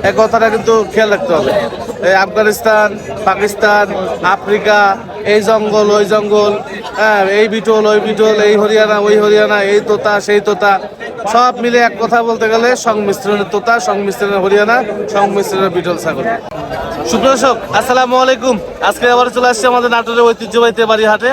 এই কথাটা কিন্তু খেয়াল রাখতে হবে। এই আফগানিস্তান, পাকিস্তান, আফ্রিকা, এই জঙ্গল ওই জঙ্গল, হ্যাঁ, এই বিটল ওই বিটল, এই হরিয়ানা ওই হরিয়ানা, এই তোতা সেই তোতা, সব মিলে এক কথা বলতে গেলে সংমিশ্রণের তোতা, সংমিশ্রণের হরিয়ানা, সংমিশ্রণের বিটল ছাগল। সুপ্রদর্শক আসসালামু আলাইকুম। আজকে আবার চলে আসছে আমাদের নাটোরের ঐতিহ্যবাহী তেবাড়ি হাটে।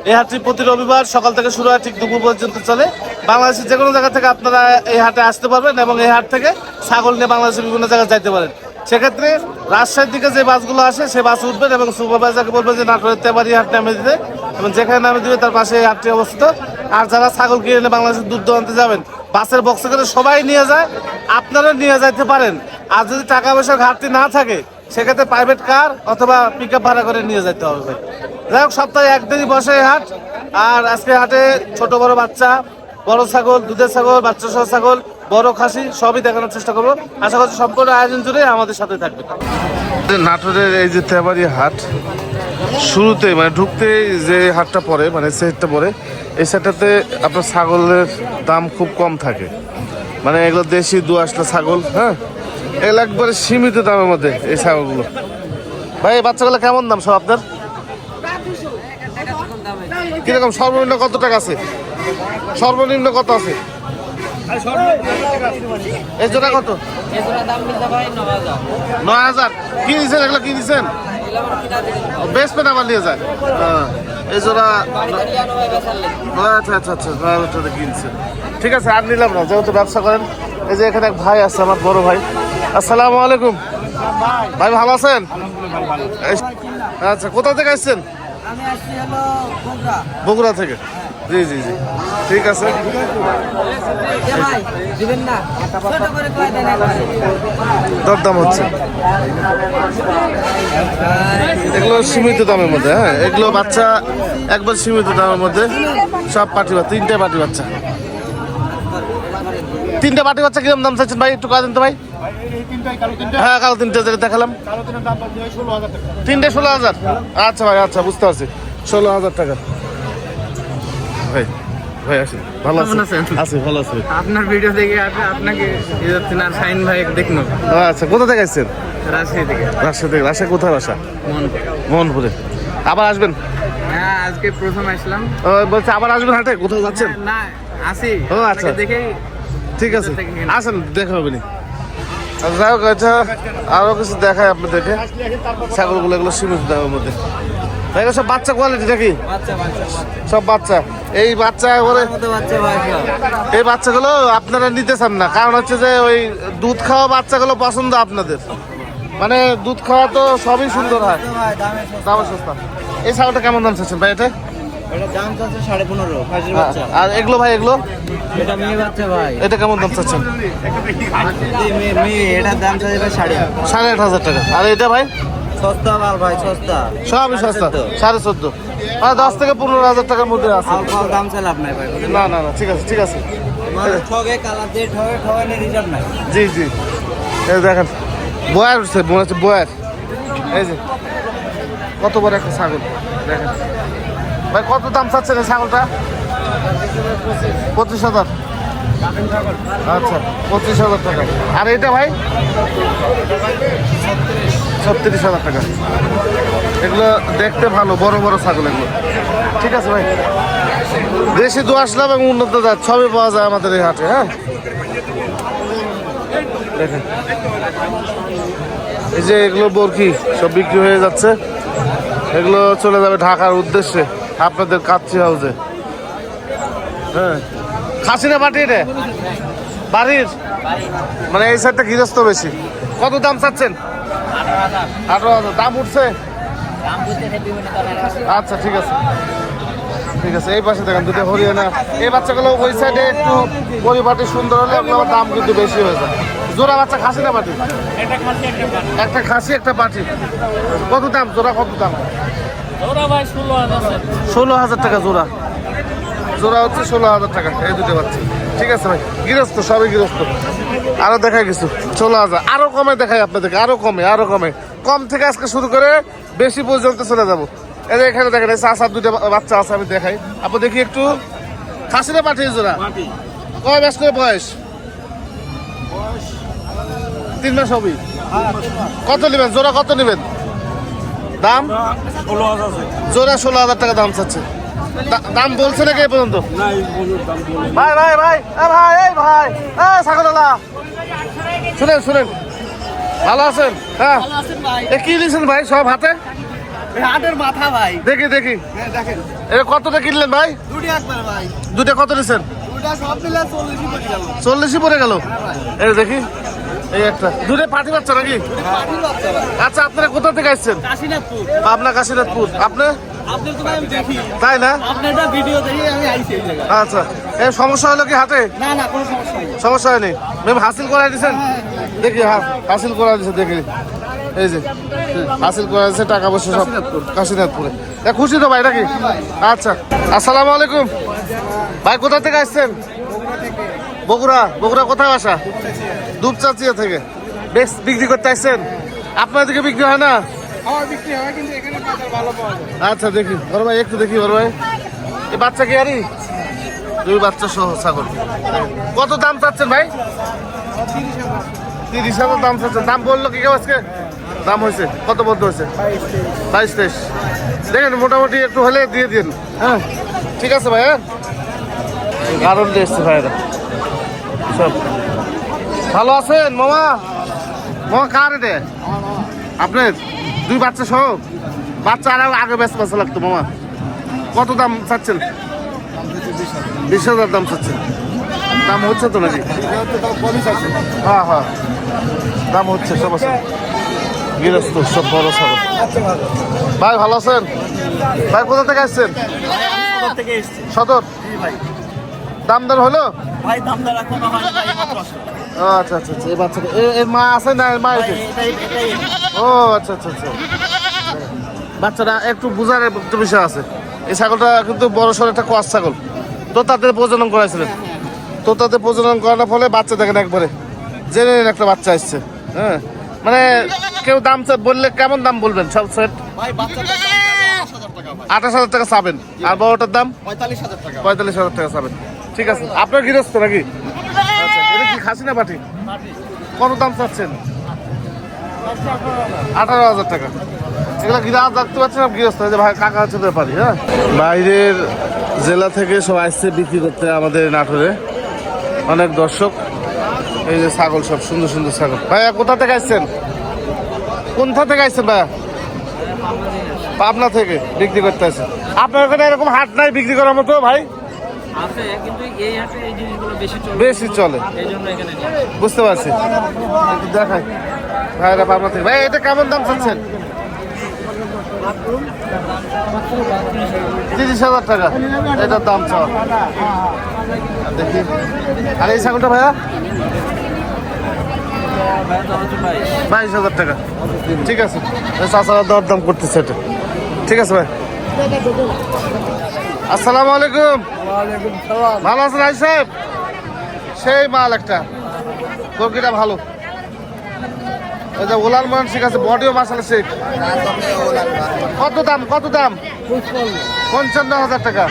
এই হাটটি প্রতি রবিবার সকাল থেকে শুরু হয়, ঠিক দুপুর পর্যন্ত চলে। বাংলাদেশের যে কোনো জায়গা থেকে আপনারা এই হাটে আসতে পারবেন এবং এই হাট থেকে ছাগল নিয়ে বাংলাদেশের বিভিন্ন জায়গায় যাইতে পারেন। সেক্ষেত্রে রাজশাহীর দিকে যে বাসগুলো আসে সেই বাস উঠবেন এবং সুপারভাইজারকে বলবেন যে নাটোরের তেবাড়ি হাট নামে দিতে, এবং যেখানে নামে দিবে তার পাশে এই হাটটি অবস্থিত। আর যারা ছাগল কিনে এনে বাংলাদেশের দূর দূরান্তে যাবেন, বাসের বক্সে করে সবাই নিয়ে যায়, আপনারা নিয়ে যাইতে পারেন। আর যদি টাকা পয়সার ঘাটতি না থাকে সেক্ষেত্রে প্রাইভেট কার অথবা পিক আপ ভাড়া করে নিয়ে যেতে হবে। যাই হোক, সপ্তাহে একদিনই বসে এই হাট। আর আজকে হাটে ছোট বড় বাচ্চা, বড় ছাগল, দুধের ছাগল, বাচ্চা সহ ছাগল, বড় খাসি সবই দেখানোর চেষ্টা করবো। আশা করছি সম্পূর্ণ আয়োজন জুড়ে আমাদের সাথে থাকবে। নাটোরের এই যে তেবাড়ি হাট, শুরুতে মানে ঢুকতে যে হাটটা পড়ে, মানে সেটটা পড়ে, এই সেটটাতে আপনার ছাগলের দাম খুব কম থাকে। মানে এগুলো দেশি দু-আসলা ছাগল, হ্যাঁ, এগুলো একবারে সীমিত দামের মধ্যে এই ছাগলগুলো। ভাই এই বাচ্চাগুলো কেমন দাম সব আপনার? কিরকম সর্বনিম্ন কত টাকা আছে? সর্বনিম্ন কত আছে? এই জোড়া কত? 9,000। কি দিচ্ছেন এগুলো? কি দিচ্ছেন? বেশ পেন আবার নিয়ে যায়। এই জোড়া আচ্ছা আচ্ছা আচ্ছা, 9,000 কিনছেন। ঠিক আছে, আর নিলাম না, যেহেতু ব্যবসা করেন। এই যে এখানে এক ভাই আছে, আমার বড় ভাই। আসসালামু আলাইকুম ভাই, ভালো আছেন? আচ্ছা, কোথা থেকে আসছেন? বগুড়া থেকে। জি জি জি, ঠিক আছে। দরদাম হচ্ছে, এগুলো সীমিত দামের মধ্যে, হ্যাঁ, এগুলো বাচ্চা একবার সীমিত দামের মধ্যে। সব পাটি বাচ্চা, তিনটে পাটি বাচ্চা। তিনটে পাটি বাচ্চা কিরকম দাম চাইছেন ভাই? একটু কাজেন তো ভাই। হ্যাঁ, কালো তিনটে যেটা দেখালাম, তিনটে 16,000। আচ্ছা ভাই, আচ্ছা, বুঝতে পারছি, 16,000 টাকা। ভাই ভাই আসেন, ভালো আছেন? আছি, ভালো আছি। আপনার ভিডিও দেখে আপনাকে শাহিন ভাই দেখুন। আচ্ছা, কোথা থেকে আসছেন? রাজশাহী থেকে। রাজশাহী থেকে। রাজশাহী কোথায় বাসা? মোহনপুরে। আবার আসবেন? হ্যাঁ, আজকে প্রথম আসলাম। বলছে আবার আসবেন হাটে? কোথাও যাচ্ছেন? না, আসি। ও আচ্ছা, দেখেই। ঠিক আছে, আসেন, দেখা হবে নি। যাই হোক, আচ্ছা, আরো কিছু দেখায় আপনাদেরকে। ছাগলগুলো এগুলো সীমিত দামের মধ্যে। সব বাচ্চা কোয়ালিটি নাকি? সব বাচ্চা। এই বাচ্চা এই বাচ্চাগুলো আপনারা নিতে চান না, কারণ হচ্ছে যে ওই দুধ খাওয়া বাচ্চাগুলো পছন্দ আপনাদের। মানে দুধ খাওয়া তো সবই সুন্দর হয়, দামে সস্তা। এই ছাগলটা কেমন দাম চাচ্ছেন ভাই? এটা দাম চাচ্ছে 15.5। আর এগুলো ভাই, এগুলো এটা মেয়ে বাচ্চা ভাই। এটা কেমন দাম চাচ্ছেন? এটার দাম চাচ্ছে 8,500 টাকা। আর এটা ভাই? সস্তা মাল ভাই, সস্তা, সবই সস্তা, 14.5। মানে 10 থেকে 15,000 টাকার মধ্যে আছে। দাম চাই লাভ নাই ভাই। না না না, ঠিক আছে, ঠিক আছে। ঠগে কালার দিয়ে ঠগে রিজার্ভ নাই। জি জি, এই দেখেন বয়ার উঠছে, মনে হচ্ছে বয়ার। এই যে কত বড় একটা ছাগল দেখেন ভাই। কত দাম চাচ্ছেন এই ছাগলটা? 25,000। আচ্ছা, 25,000 টাকা। আর এটা ভাই? 36,000 টাকা। এগুলো দেখতে ভালো, বড় বড় ছাগল এগুলো। ঠিক আছে ভাই, দেশি দু-আসলাম এবং উন্নত জাত সবই পাওয়া যায় আমাদের এই হাটে। হ্যাঁ, দেখেন এই যে এগুলো বরকি সব বিক্রি হয়ে যাচ্ছে। এগুলো চলে যাবে ঢাকার উদ্দেশ্যে, আপনাদের কাচ্চি হাউসে। হ্যাঁ, খাসি না পাটি? এটা বাড়ির, মানে এই সাইডটা গৃহস্থ বেশি। কত দাম চাচ্ছেন? 18,000। দাম উঠছে? আচ্ছা, ঠিক আছে, ঠিক আছে। এই পাশে দেখেন দুটো হরিয়ানা। এই বাচ্চাগুলো ওই সাইডে একটু পরিপাটি সুন্দর হলে আপনার দাম কিন্তু বেশি হয়ে যায়। জোড়া বাচ্চা খাসি না পাটি? একটা খাসি, একটা পাটি। কত দাম জোড়া? কত দাম? 16,000 টাকা জোড়া। জোড়া হচ্ছে 16,000 টাকা এই দুটো বাচ্চা। ঠিক আছে ভাই, গৃহস্থ, সবই গৃহস্থ। আরো দেখাই কিছু 16,000। আরো কমে দেখাই আপনাদেরকে, আরো কমে, আরো কমে। কম থেকে আজকে শুরু করে বেশি পর্যন্ত চলে যাবো। এই যে এখানে দেখেন চার দুটো বাচ্চা আছে, আমি দেখাই। আপনি দেখি একটু। খাসিটা পাঠিয়ে জোড়া কয় মাস করে বয়স? 3 মাস হবি। কত নেবেন জোড়া, কত নেবেন দাম? জোড়া 16,000 টাকা দাম চাচ্ছে। দাম বলছে নাকি এ পর্যন্ত? ভাই ভাই ভাই ভাই এই ভাই ছাগলওয়ালা শুনেন শুনেন, ভালো আছেন? হ্যাঁ এ কি নিয়েছেন ভাই সব হাতে? হাটের মাথা ভাই, দেখি দেখি দেখেন এ কতটা কিনলেন ভাই? দুটি একবার ভাই, দুটা কত নিয়েছেন? দুটা সব মিলে 40 পড়ে গেল। 40ই পড়ে গেল। এই দেখি এই একটা দুটো পাটি বাচ্চা নাকি? পাঠিয়ে বাচ্চা ভাই, আচ্ছা আপনারা কোথা থেকে আসছেন? কাশীনাথপুর। পাবনা কাশীনাথপুর। আপনি? আপনার তো ভাই আমি দেখি, তাই না? আপনার একটা ভিডিও দেখি আমি আইছি এই জায়গায়। আচ্ছা এই সমস্যা হলো কি হাতে? না না কোনো সমস্যা নেই। সমস্যা হয়নি ম্যাম, হাসিল করাই দিয়েছেন? দেখি হ্যাঁ হাসিল করা দিয়েছে, দেখি এই যে হাসিল করা দিয়েছে, টাকা পয়সা সব কাশীনাথপুরে। খুশি তো ভাই নাকি? আচ্ছা আসসালামু আলাইকুম ভাই, কোথা থেকে আসছেন? বগুড়া। বগুড়া কোথায় বাসা? দুপচাচিয়া থেকে। বেশ বিক্রি করতে আসছেন? আপনার দিকে বিক্রি হয় না? আমার বিক্রি হয় কিন্তু এখানে বাজার ভালো পাওয়া যায়। আচ্ছা দেখি বড় ভাই, একটু দেখি বড় ভাই, এই বাচ্চা কি আরই? দুই বাচ্চা সহ ছাগল। কত দাম চাচ্ছেন ভাই? 30,000 দাম চাচ্ছেন। দাম বললো কি কেউ আজকে? দাম হয়েছে কত বলতে হয়েছে? 22-23। দেখেন মোটামুটি একটু হলে দিয়ে দিন। হ্যাঁ ঠিক আছে ভাই। হ্যাঁ কারণ দিয়ে এসছে ভাইরা সব। ভালো আছেন মামা? মামা কার এটা? আপনার দুই বাচ্চা সহ? বাচ্চা আর আগে ব্যস্ত বাচ্চা লাগতো মামা। কত দাম চাচ্ছেন? 20,000 দাম চাচ্ছেন। দাম হচ্ছে তো নাকি? হ্যাঁ হ্যাঁ দাম হচ্ছে সব আছে। গৃহস্থ সব বড় ছাগল। ভাই ভালো আছেন? ভাই কোথা থেকে আসছেন? সদর। দাম দর হলো? ভাই দাম দর এখনো হয়নি ভাই, মাত্র আসলো। ও আচ্ছা আচ্ছা আচ্ছা। এই বাচ্চাটা এর মা আছে না? এর মা আছে? এটাই ও আচ্ছা আচ্ছা আচ্ছা। বাচ্চাটা একটু বোঝার একটু বিষয় আছে। এই ছাগলটা কিন্তু বড় সড় একটা কস ছাগল, তো তাদের প্রজনন করাইছিলেন। তো তাদের প্রজনন করানোর ফলে বাচ্চা দেখেন একবারে জেনে একটা বাচ্চা আসছে। হ্যাঁ মানে কেউ দাম বললে কেমন দাম বলবেন? সব সেট ভাই বাচ্চাটা 28,000 টাকা ভাই। 28,000 টাকা চাবেন, আর বড়টার দাম 45,000 টাকা। 45,000 টাকা চাবেন। ঠিক আছে, আপনার গৃহস্থ নাকি? আচ্ছা এটা কি খাসি না পাটি? কত দাম চাচ্ছেন? 18,000 টাকা। এগুলো গিরাজ দেখতে পাচ্ছেন গৃহস্থ, যে ভাই কাকা হচ্ছে ব্যাপারী। হ্যাঁ বাইরের জেলা থেকে সব আসছে বিক্রি করতে আমাদের নাটোরে, অনেক দর্শক। এই যে ছাগল সব সুন্দর সুন্দর ছাগল। ভাইয়া কোথা থেকে আসছেন? কোনটা থেকে আসছেন ভাইয়া? পাবনা থেকে বিক্রি করতে আসছেন। আপনার ওখানে এরকম হাট নাই বিক্রি করার মতো ভাই? আছে কিন্তু এই হাটে এই জিনিসগুলো বেশি চলে, বেশি চলে, এই জন্য এখানে নিয়ে বুঝতে পারছি। একটু দেখাই ভাইরা পাবনা থেকে। ভাই এটা কেমন দাম চাচ্ছেন? 30,000 টাকা এটার দাম চাওয়া। দেখি আর এই ছাগলটা ভাইয়া 22,000 টাকা। ঠিক আছে চাচারা দর দাম করতেছে এটা। ঠিক আছে ভাই। আসসালামু আলাইকুম। ভালো আছেন ভাই সাহেব? সেই মাল একটা গরকিটা ভালো। এই যে ওলান মান ঠিক আছে, বডিও মাসালা শেখ। কত দাম? কত দাম? 55,000 টাকা।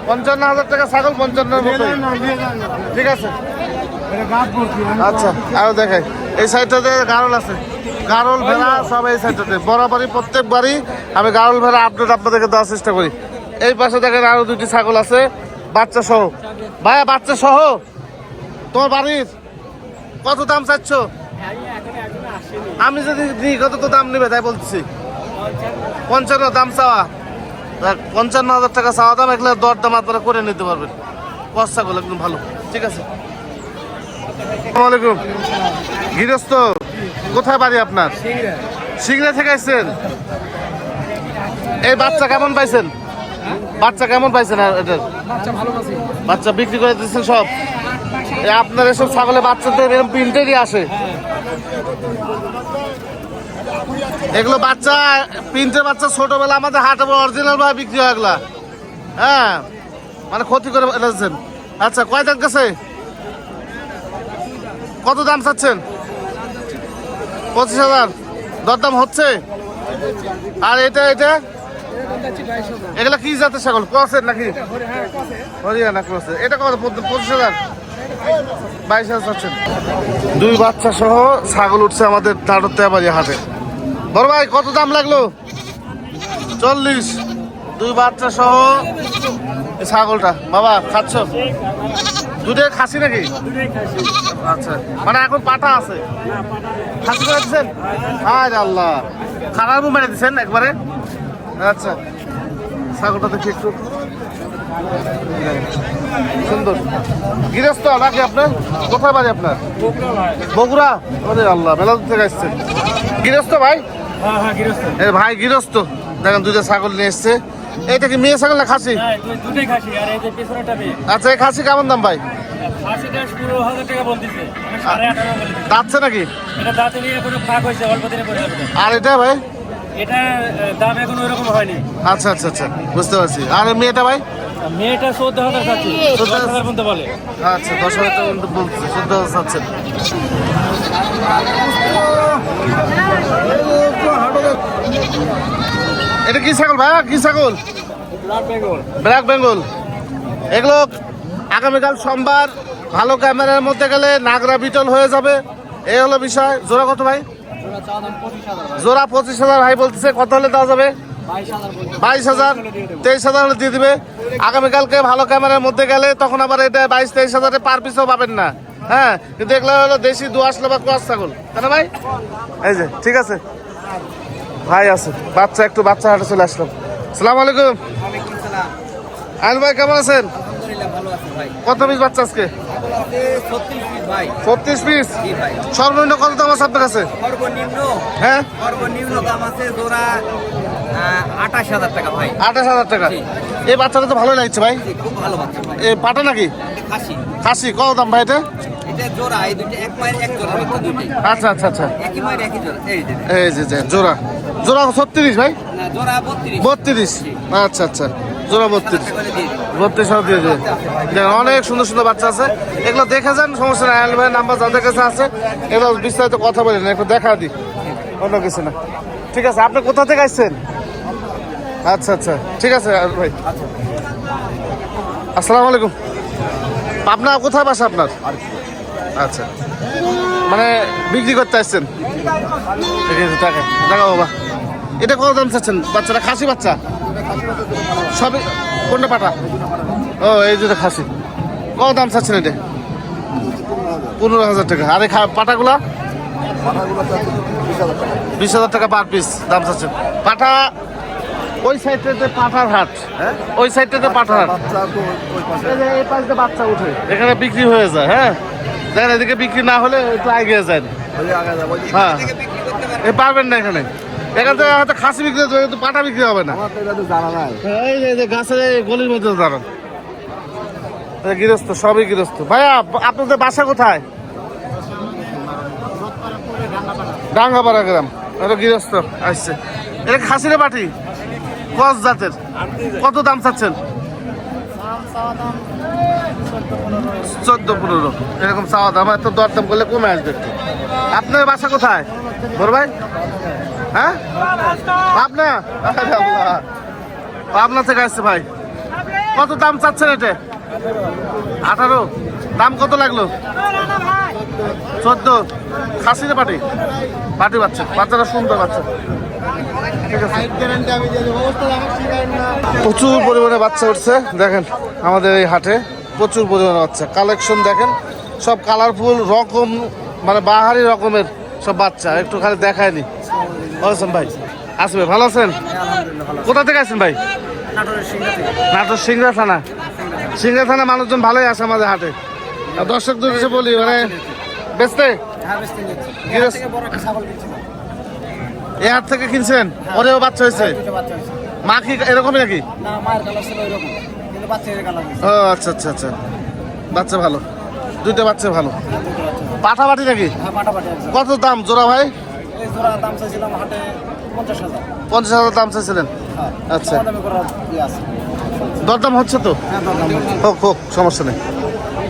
55,000 টাকা ছাগল, 55 মতো। ঠিক আছে আচ্ছা আরো দেখাই। এই সাইডটাতে গারল আছে, গারল ভেড়া সব এই সাইডটাতে। বরাবরই প্রত্যেকবারই আমি গারল ভেড়া আপডেট আপনাদেরকে দেওয়ার চেষ্টা করি। এই পাশে দেখেন আরো দুটি ছাগল আছে বাচ্চা সহ। ভাইয়া বাচ্চা সহ তোমার বাড়ির কত দাম চাচ্ছ? আমি যদি দিই কত তো দাম নেবে তাই বলছি। 55 দাম চাওয়া। 55,000 টাকা চাওয়া দাম। এগুলো দর দাম আপনারা করে নিতে পারবেন। কস ছাগল একদম ভালো। ঠিক আছে আসসালামু আলাইকুম। গৃহস্থ কোথায় বাড়ি আপনার? সিংড়া থেকে আসছেন। এই বাচ্চা কেমন পাইছেন? বাচ্চা কেমন পাইছেন? আর এটার বাচ্চা বিক্রি করে দিচ্ছেন সব? আপনার এসব ছাগলের বাচ্চাদের এরকম প্রিন্টেরই আসে? এগুলো বাচ্চা প্রিন্টের বাচ্চা ছোটবেলা আমাদের হাটে অরিজিনাল ভাবে বিক্রি হয় এগুলা। হ্যাঁ মানে ক্ষতি করে ফেলেছেন। আচ্ছা কয় দাম গেছে? কত দাম চাচ্ছেন? 25,000 দরদাম হচ্ছে। আর এটা এটা এগুলা কি জাতের ছাগল? ক্রসের নাকি? হরিয়ানা ক্রসের। এটা কত? 25,000। 22,000 চাচ্ছেন। দুই বাচ্চা সহ ছাগল উঠছে আমাদের নাটোর তেবাড়ি হাটে। বড় ভাই কত দাম লাগলো? 40। দুই বাচ্চা সহ এই ছাগলটা। বাবা খাচ্ছ? দুটোই খাসি নাকি? আচ্ছা, মানে এখন পাঠা আছে, খাসি করে দিচ্ছেন? আরে আল্লাহ, খারাপও মেরে দিচ্ছেন একবারে। আচ্ছা, ছাগলটা দেখি একটু সুন্দর। গৃহস্থ নাকি আপনার? কোথায় বাড়ি আপনার? বগুড়া। আরে আল্লাহ, মেলা দূর থেকে আসছেন। গৃহস্থ ভাই? এ ভাই গৃহস্থ। দেখেন দুইটা ছাগল নিয়ে এসছে। এইটা কি মেয়ে ছাগল না খাসি? আচ্ছা, এই খাসি কেমন দাম ভাই? দাঁতছে নাকি? আর এটা ভাই? এটা দাম এখন ওইরকম হয়নি। আচ্ছা আচ্ছা আচ্ছা, বুঝতে পারছি। আর মেয়েটা ভাই? মেয়েটা 14,000 চাচ্ছি, 14,000 পর্যন্ত বলে। আচ্ছা, 10,000 টাকা পর্যন্ত বলছে, 14,000 চাচ্ছেন। এটা কি ছাগল ভাই? কি ছাগল? ব্ল্যাক বেঙ্গল। এগুলো আগামীকাল সোমবার ভালো ক্যামেরার মধ্যে গেলে নাগরা বিটল হয়ে যাবে, এই হলো বিষয়। জোড়া কত ভাই? জোড়া 25,000 ভাই বলতেছে। কত হলে দেওয়া যাবে? 22,000, 23,000 হলে দিয়ে দিবে। আগামীকালকে ভালো ক্যামেরার মধ্যে গেলে তখন আবার এটা 22-23,000 পার পিসও পাবেন না। হ্যাঁ, কিন্তু এগুলো হলো দেশি দোয়াশ বা ক্রস ছাগল, তাই না ভাই? এই যে ঠিক আছে ভাই, আছে বাচ্চা, একটু বাচ্চা হাটে চলে আসলাম। আসসালামু আলাইকুম। আইন ভাই কেমন আছেন? কত পিস বাচ্চা আজকে? 36 পিস। সর্বনিম্ন কত দাম আছে আপনার কাছে? হ্যাঁ, সর্বনিম্ন দাম আছে জোড়া 28,000 টাকা ভাই। 28,000 টাকা। এই বাচ্চাটা তো ভালোই লাগছে ভাই। খুব ভালো বাচ্চা ভাই। এ পাটা নাকি? খাসি। খাসি। কত দাম ভাই এটা? এটা জোড়া, এই দুটো এক মায়ের এক জোড়া বাচ্চা দুটোই। আচ্ছা আচ্ছা আচ্ছা, একই মায়ের একই জোড়া। এই যে এই যে জোড়া। জোড়া 36 ভাই? না, জোড়া 32। 32। আচ্ছা আচ্ছা, জোড়া 32। টাকা করে দিয়ে দিই। 32 দিয়ে দেবে। দেখেন অনেক সুন্দর সুন্দর বাচ্চা আছে, এগুলো দেখে যান, সমস্যা নাই। আয়াল ভাইয়ের নাম্বার যাদের কাছে আছে এগুলো বিস্তারিত কথা বলেন, একটু দেখা দিই, অন্য কিছু না। ঠিক আছে, আপনি কোথা থেকে আসছেন? আচ্ছা আচ্ছা, ঠিক আছে আয়াল ভাই। আসসালামু আলাইকুম। পাবনা কোথায় বাসা আপনার? আচ্ছা, মানে বিক্রি করতে আসছেন? ঠিক আছে, টাকা টাকা বাবা। এটা কত দাম চাচ্ছেন? বাচ্চাটা খাসি বাচ্চা সবই? কোনটা পাটা? ও, এই যেটা খাসি। কত দাম চাচ্ছেন এটা? 15,000 টাকা। আর এই পাটাগুলা? 20,000 টাকা পার পিস দাম চাচ্ছেন। পাটা ওই সাইডটাতে পাঠার হাট, ওই সাইডটাতে পাঠার হাট। এই পাশে বাচ্চা উঠে এখানে বিক্রি হয়ে যায়। হ্যাঁ, দেখেন এদিকে বিক্রি না হলে একটু এগিয়ে যায়। হ্যাঁ, এ পারবেন না এখানে। এখান থেকে হয়তো খাসি বিক্রি হতে হবে, কিন্তু পাটা বিক্রি হবে না। এই যে গাছের গলির মধ্যে দাঁড়ান। গৃহস্থ, সবই গৃহস্থ। ভাইয়া আপনাদের বাসা কোথায়? ডাঙ্গাপাড়া গ্রাম। এটা গৃহস্থ আসছে। এটা খাসিরে পাটি ক্রস জাতের। কত দাম চাচ্ছেন? 14-15 এরকম চাওয়া দাম। এত দরদাম করলে কমে আসবে একটু। আপনার বাসা কোথায় বড় ভাই? হ্যাঁ, পাবনা। পাবনা থেকে আসছে ভাই। কত দাম চাচ্ছেন এটা? 18। দাম কত লাগলো? 14। খাসিরে পাটি? পাটি বাচ্চা, বাচ্চাটা সুন্দর বাচ্চা। ঠিক আছে, প্রচুর পরিমাণে বাচ্চা উঠছে। দেখেন আমাদের এই হাটে প্রচুর পরিমাণে বাচ্চা কালেকশন। দেখেন সব কালারফুল রকম, মানে বাহারি রকমের সব বাচ্চা। একটু খালি দেখায়নি। বলছেন ভাই আসবে, ভালো আছেন? কোথা থেকে আসছেন ভাই? নাটোর সিংড়া থানা। সিংড়া থানা মানুষজন ভালোই আসে আমাদের হাটে। দর্শকদের কিছু বলি, মানে বেচতে এই হাট থেকে কিনছেন? ওরেও বাচ্চা হয়েছে? মা কি এরকমই নাকি? ও আচ্ছা আচ্ছা আচ্ছা, বাচ্চা ভালো, দুইটা বাচ্চা ভালো। পাঠাপাটি নাকি? কত দাম জোড়া ভাই? 50,000 দাম চাইছিলেন? আচ্ছা, দরদাম হচ্ছে তো? হোক হোক, সমস্যা নেই,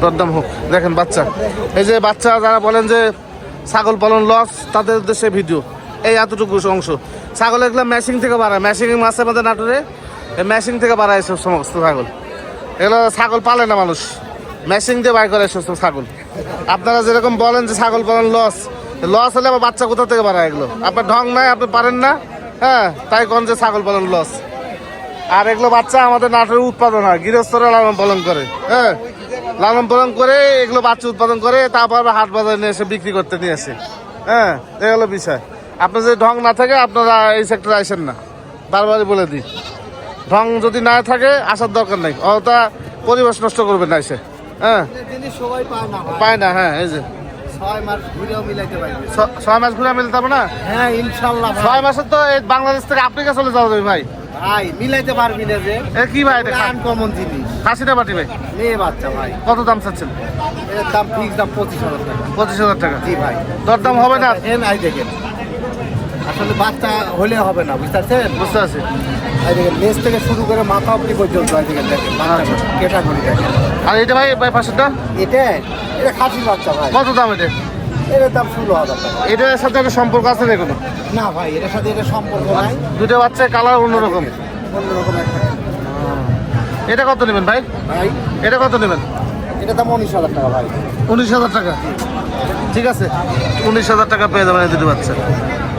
দরদাম হোক। দেখেন বাচ্চা, এই যে বাচ্চা যারা বলেন যে ছাগল পালন লস, তাদের উদ্দেশ্যে ভিডিও। এই এতটুকু অংশ ছাগল এগুলো ম্যাশিং থেকে বাড়ায়, ম্যাশিং মাছের মধ্যে নাটোরে ম্যাশিং থেকে বাড়ায় সব সমস্ত ছাগল। এগুলো ছাগল পালে না মানুষ, মেশিন দিয়ে বাই করে সুস্থ ছাগল। আপনারা যেরকম বলেন যে ছাগল পালন লস হলে আবার বাচ্চা কোথা থেকে বাড়ায় এগুলো? আপনার ঢং নাই, আপনি পারেন না, হ্যাঁ, তাই কোন যে ছাগল পালন লস। আর এগুলো বাচ্চা আমাদের নাটোরে উৎপাদন হয়, গৃহস্থরা লালন পালন করে, হ্যাঁ, লালন পালন করে এগুলো বাচ্চা উৎপাদন করে, তারপর আবার হাট বাজারে নিয়ে এসে বিক্রি করতে নিয়ে আসে, হ্যাঁ, এই হলো বিষয়। আপনার যদি ঢং না থাকে আপনারা এই সেক্টরে আসেন না, বারবারই বলে দিই। ঢং যদি না থাকে আসার দরকার নেই, ওটা পরিবেশ নষ্ট করবে না এসে, হ্যাঁ, সবাই পায় না পায় না, হ্যাঁ, এই যে 6 মাস ঘুরেও মিলাইতে পারবে। 6 মাস ঘুরে মিলতে হবে না, হ্যাঁ ইনশাল্লাহ 6 মাসে তো এই বাংলাদেশ থেকে আফ্রিকা চলে যাওয়া যাবে ভাই। ভাই মিলাইতে পারবি না যে, এ কি ভাই, এটা আনকমন জিনিস। খাসিটা পাটি ভাই মেয়ে বাচ্চা ভাই, কত দাম চাচ্ছেন? এর দাম ফিক্স দাম 25,000 টাকা। 25,000 টাকা। জি ভাই, দরদাম হবে না? দেখেন আই দেখেন, আসলে বাচ্চা হলে হবে না, বুঝতে পারছেন? বুঝতে পারছি। এই দেখেন লেজ থেকে শুরু করে মাথা অবধি পর্যন্ত এই দেখেন দেখেন বাচ্চা ক্যাটাগরি দেখেন। আর এটা ভাই পাশেরটা এটা খাসির বাচ্চা ভাই, কত দাম? এটা এর দাম 16,000 টাকা। এটার সাথে একটা সম্পর্ক আছে না কোনো? না ভাই, এটার সাথে এটা সম্পর্ক নাই, দুটো বাচ্চা কালার অন্যরকম। অন্যরকম একটা। এটা কত নেবেন ভাই? ভাই এটা কত নেবেন? এটা দাম 19,000 টাকা ভাই। 19,000 টাকা, ঠিক আছে, 19,000 টাকা পেয়ে যাবেন এই দুটো বাচ্চা।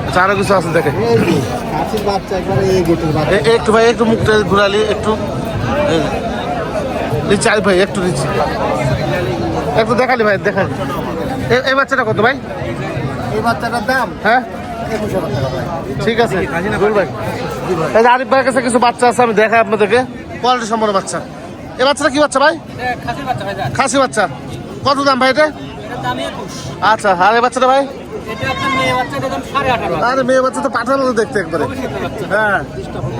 আচ্ছা, আরো কিছু আছে দেখে, এই যে খাসির বাচ্চা একবারে এই গেটের বাচ্চা। একটু ভাই একটু মুখটা ঘুরালি একটু, নিচে আই ভাই, একটু নিচে একটু দেখালি ভাই, দেখালি। এই বাচ্চাটা কত ভাই? এই বাচ্চাটার দাম হ্যাঁ 21,000 টাকা ভাই। ঠিক আছে, গুল ভাই। এই যে আরিফ ভাইয়ের কাছে কিছু বাচ্চা আছে, আমি দেখাই আপনাদেরকে, কোয়ালিটি সম্পন্ন বাচ্চা। এই বাচ্চাটা কি বাচ্চা ভাই? খাসির বাচ্চা ভাই, খাসি বাচ্চা, কত দাম ভাই এটা? এটার দাম 21। আচ্ছা, আর এই বাচ্চাটা ভাই? এটা আপনার মেয়ে বাচ্চা, এটার দাম 18,500। আরে মেয়ে বাচ্চা তো পাঠার মতো দেখতে একবারে, হ্যাঁ,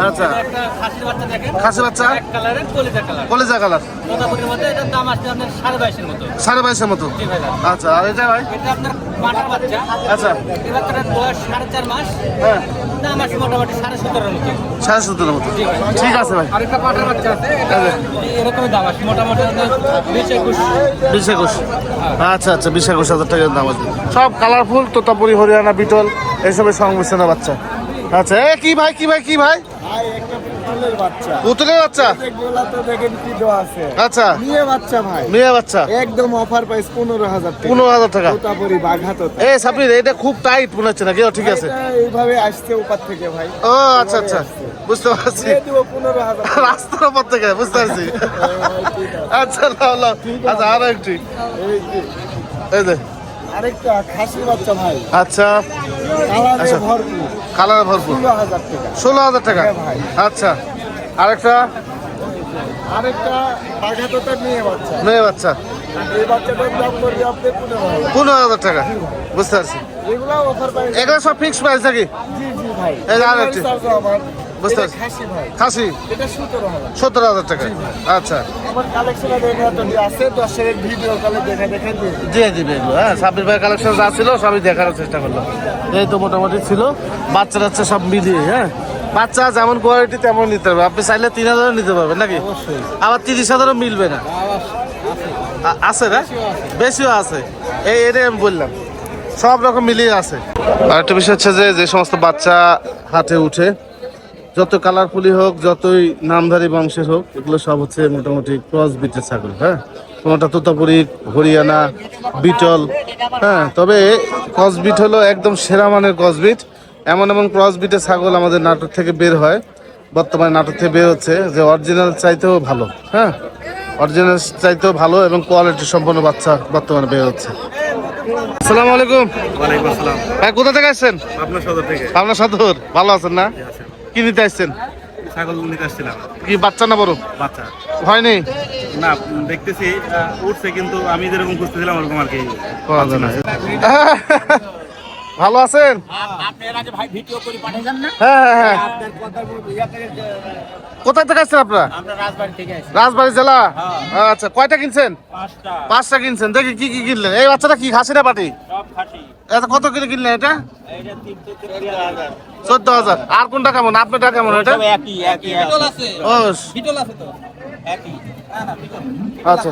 আচ্ছা, একটা খাসির বাচ্চা দেখেন, খাসি বাচ্চা এক কালারের কলিজা কালার, কলিজা কালার, মোটামুটির মধ্যে এটার দাম আসছে আপনার 22,500 মতো। 22.5 মতো। জি ভাই। আচ্ছা, আর এটা ভাই? এটা আপনার পাঠার বাচ্চা, আচ্ছা, এই বাচ্চাটার বয়স 4.5 মাস, হ্যাঁ, দাম আসছে মোটামুটি 17.5 মতো। 17.5 মতো, ঠিক আছে ভাই। আরেকটা পাঠার বাচ্চা আছে, এটা এরকমই দাম আসছে মোটামুটি 20-21। 20-21, আচ্ছা আচ্ছা, 20-21 হাজার টাকার দাম আছে। সব কালারফুল, তোতাপুরি, হরিয়ানা, বিটল এইসবের সংমিশ্রণের বাচ্চা। আচ্ছা, এ কি ভাই, কি ভাই, কি ভাই? ভাই একটা পুতুলের বাচ্চা, পুতুলের বাচ্চা, এগুলা তো দেখেন কি দেওয়া আছে। আচ্ছা, মেয়ে বাচ্চা ভাই, মেয়ে বাচ্চা, একদম অফার প্রাইস 15,000 টাকা। 15,000 টাকা। তোতাপুরি বাঘা তোতা। এ সাবরির, এটা খুব টাইট মনে হচ্ছে নাকি? ঠিক আছে, এটা এইভাবে আসছে উপর থেকে ভাই, ও আচ্ছা আচ্ছা, বুঝতে পারছি, দিয়ে দিব 15,000 টাকা। রাস্তার উপর থেকে, বুঝতে পারছি। আচ্ছা লাও লাও, আচ্ছা আরো একটি, এই যে এই যে, আরেকটা খাসির বাচ্চা ভাই, আচ্ছা, কালারে আচ্ছা। ভরপুর, কালার ভরপুর, 16,000 টাকা। 16,000 টাকা। হ্যাঁ ভাই। আচ্ছা, আরেকটা আরেকটা বাঘা তোতার মেয়ে বাচ্চা, মেয়ে বাচ্চা, এই বাচ্চাটার দাম পড়বে আপনি 15,000। 15,000 টাকা, বুঝতে পারছি। এগুলা অফার প্রাইস। এগুলো সব ফিক্স প্রাইস নাকি? জি জি ভাই, এই যে আরেকটি। চার্জ আমার বুঝতে এটা পারছি। খাসি ভাই, খাসি এটা 17,000। 17,000 টাকা, আচ্ছা, আমার কালেকশনে দেখে তো আছে, দর্শকের ভিডিও কলে দেখে দেখে দিয়ে দিই। দিয়ে দিবে এগুলো, হ্যাঁ, সাব্বির ভাই কালেকশন যা ছিল সবই দেখার চেষ্টা করলাম। এই তো মোটামুটি ছিল, বাচ্চা টাচ্চা সব মিলিয়ে, হ্যাঁ, বাচ্চা যেমন কোয়ালিটি তেমন নিতে হবে। আপনি চাইলে 3,000 নিতে পারবেন নাকি? আবার 30,000 মিলবে না, আছে না, বেশিও আছে, এটাই আমি বললাম, সব রকম মিলিয়ে আছে। আর একটা বিষয় হচ্ছে যে সমস্ত বাচ্চা হাতে উঠে, যত কালারফুলি হোক, যতই নামধারী বংশের হোক, এগুলো সব হচ্ছে মোটামুটি ক্রস বিটের ছাগল, হ্যাঁ, কোনোটা তোতাপুরি, হরিয়ানা, বিটল, হ্যাঁ, তবে ক্রস বিট হলো একদম সেরা মানের ক্রস বিট। এমন এমন ক্রস বিটের ছাগল আমাদের নাটোর থেকে বের হয়, বর্তমানে নাটোর থেকে বের হচ্ছে, যে অরিজিনাল চাইতেও ভালো, হ্যাঁ, অরিজিনাল চাইতেও ভালো এবং কোয়ালিটি সম্পন্ন বাচ্চা বর্তমানে বের হচ্ছে। আসসালামু আলাইকুম। ওয়ালাইকুম আসসালাম। ভাই কোথা থেকে আসছেন? আপনার সদর থেকে আপনার সদর, ভালো আছেন না? কি নিতে আসছেন? ছাগল নিতে আসছিলাম, কি বাচ্চা না বড়? বাচ্চা হয়নি? না দেখতেছি উঠছে, কিন্তু আমি যেরকম খুঁজতেছিলাম ওরকম আর কি। ভালো আছেন? হ্যাঁ হ্যাঁ হ্যাঁ। কোথা থেকে আসছেন আপনারা? রাজবাড়ী জেলা। আচ্ছা, কয়টা কিনছেন? 5টা কিনছেন। দেখি কি কি কিনলেন। এই বাচ্চাটা কি খাসি না পাটি? এটা কত করে কিনলেন এটা? 14,000। আর কোনটা কেমন? আপনারটা কেমন এটা? ও আচ্ছা,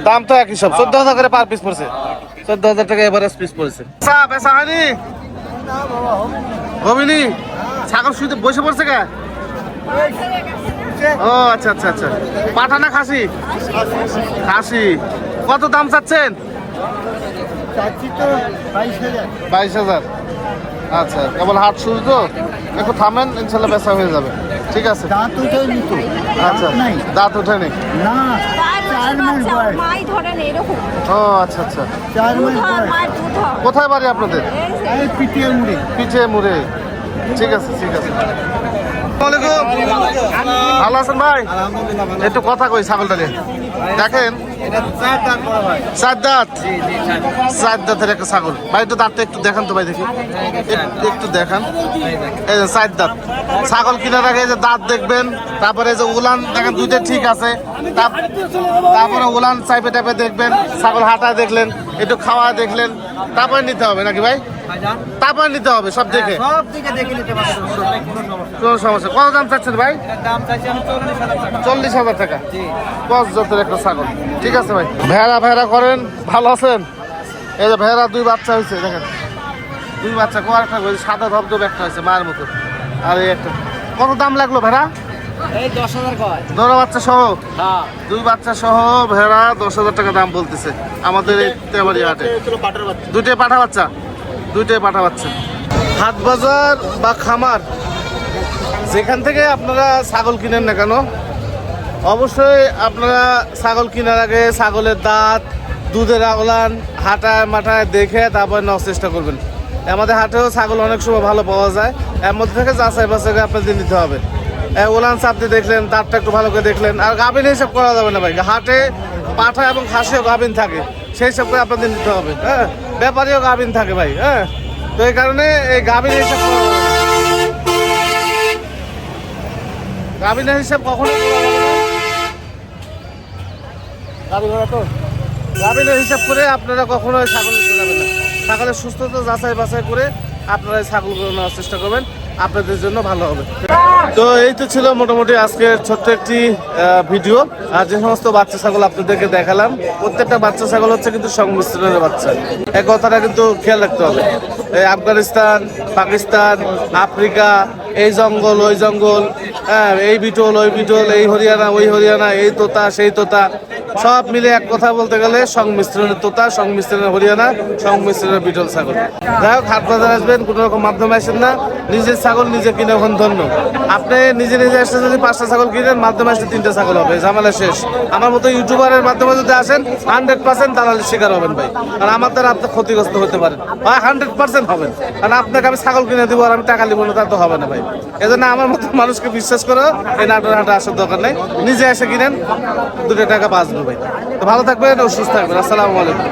দাম তো একই সব। 14,000 করে পার পিস পড়ছে। 14,000 টাকা এভারেজ পিস পড়েছে। বেচা হয়নি? হবিনি? ছাগল শুইতে বসে পড়ছে কে? ও আচ্ছা আচ্ছা আচ্ছা, পাঠা না খাসি? খাসি। কত দাম চাচ্ছেন? 22,000। আচ্ছা, কেবল হাট শুরু তো, একটু থামেন, ইনশাল্লাহ বেচা হয়ে যাবে। ঠিক আছে। দাঁত উঠেনি তো। আচ্ছা, দাঁত ওঠেনি? না, 4 মাস বয়স। মাই ধরেন এরকম ও আচ্ছা আচ্ছা। 4 মাস বয়স। মায়ের দুধ হয়। কোথায় বাড়ি আপনাদের? এই পিটিয়ে মুড়ি। পিঠে মুড়ে। ঠিক আছে ঠিক আছে। ভালো আছেন ভাই? একটু কথা কই ছাগলটা নিয়ে। দেখেন, 4 দাঁত। 4 দাঁতের একটা ছাগল ভাই, একটু দাঁতটা একটু দেখান তো ভাই, দেখি একটু দেখান। এই যে 4 দাঁত ছাগল কেনার আগে এই যে দাঁত দেখবেন, তারপরে এই যে উলান দেখেন দুইটা ঠিক আছে, তারপরে উলান চাইপে টাইপে দেখবেন, ছাগল হাঁটায় দেখলেন, একটু খাওয়া দেখলেন, তারপরে নিতে হবে নাকি ভাই? তারপরে নিতে হবে সব দেখে। সব দিকে দেখে নিতে পারবেন, কোনো সমস্যা। কত দাম চাচ্ছেন ভাই? দাম চাইছি আমি 40,000 টাকা। 40,000 টাকা। কস জাতের একটা ছাগল। ঠিক আছে ভাই। ভেড়া ভেড়া করেন, ভালো আছেন? এই যে ভেড়া 2 বাচ্চা হয়েছে দেখেন, 2 বাচ্চা। কোয়ারটা সাদা ধবধব একটা হয়েছে মায়ের মতো। আর এই একটা কত দাম লাগলো ভেড়া? এই 10,000 কয়। দোনো বাচ্চা সহ? হ্যাঁ। 2 বাচ্চা সহ ভেড়া 10,000 টাকা দাম বলতেছে আমাদের এই তেবাড়ি হাটে। দুইটাই পাঠা বাচ্চা, দুইটাই পাঠা বাচ্চা। হাট বাজার বা খামার যেখান থেকে আপনারা ছাগল কিনেন না কেন, অবশ্যই আপনারা ছাগল কেনার আগে ছাগলের দাঁত, দুধের আওলান, হাঁটায় মাথায় দেখে তারপর নেওয়ার চেষ্টা করবেন। আমাদের হাটেও ছাগল অনেক সময় ভালো পাওয়া যায়, এর মধ্যে থেকে যাচাই বাছাই করে আপনাদের নিতে হবে। ওলান চাপতে দেখলেন, দাঁতটা একটু ভালো করে দেখলেন। আর গাভিন হিসাব করা যাবে না ভাই, হাটে পাঠা এবং খাসিও গাভিন থাকে, সেই হিসাব করে আপনাদের নিতে হবে। হ্যাঁ, ব্যাপারীও গাভিন থাকে ভাই। হ্যাঁ, তো এই কারণে এই গাভিন হিসাব করা যাবে না। গাভিনের হিসাব কখনো করা যাবে না। গাভী ঘোড়া তো গাভিনের হিসাব করে আপনারা কখনোই ছাগল নিতে যাবেন না। ছাগলের সুস্থতা যাচাই বাছাই করে আপনারা এই ছাগলগুলো নেওয়ার চেষ্টা করবেন, আপনাদের জন্য ভালো হবে। তো এই তো ছিল মোটামুটি আজকের ছোট্ট একটি ভিডিও। আর যে সমস্ত বাচ্চা ছাগল আপনাদেরকে দেখালাম, প্রত্যেকটা বাচ্চা ছাগল হচ্ছে কিন্তু সংমিশ্রণের বাচ্চা। এই কথাটা কিন্তু খেয়াল রাখতে হবে। এই আফগানিস্তান, পাকিস্তান, আফ্রিকা, এই জঙ্গল ওই জঙ্গল, হ্যাঁ, এই বিটল ওই বিটল, এই হরিয়ানা ওই হরিয়ানা, এই তোতা সেই তোতা, সব মিলে এক কথা বলতে গেলে সংমিশ্রণের তোতা, সংমিশ্রণের হরিয়ানা, সংমিশ্রণের বিটল ছাগল। যাই হোক, হাট বাজার আসবেন, কোনো রকম মাধ্যমে আসেন না, নিজের ছাগল নিজে কিনে এখন ধন্য। আপনি নিজে নিজে আসতে যদি 5টা ছাগল কিনেন, মাধ্যমে আসতে 3টে ছাগল হবে, ঝামেলা শেষ। আমার মতো ইউটিউবারের মাধ্যমে যদি আসেন 100% দালালির শিকার হবেন ভাই। কারণ আমার দ্বারা আপনি ক্ষতিগ্রস্ত হতে পারেন ভাই, 100% হবেন। কারণ আপনাকে আমি ছাগল কিনে দিব আর আমি টাকা নিব না, তা তো হবে না ভাই। এজন্য আমার মতো মানুষকে বিশ্বাস করে এই নাটোর হাটে আসার দরকার নেই, নিজে এসে কিনেন, 2 টাকা বাঁচবে ভাই। তো ভালো থাকবেন ও সুস্থ থাকবেন। আসসালামু আলাইকুম।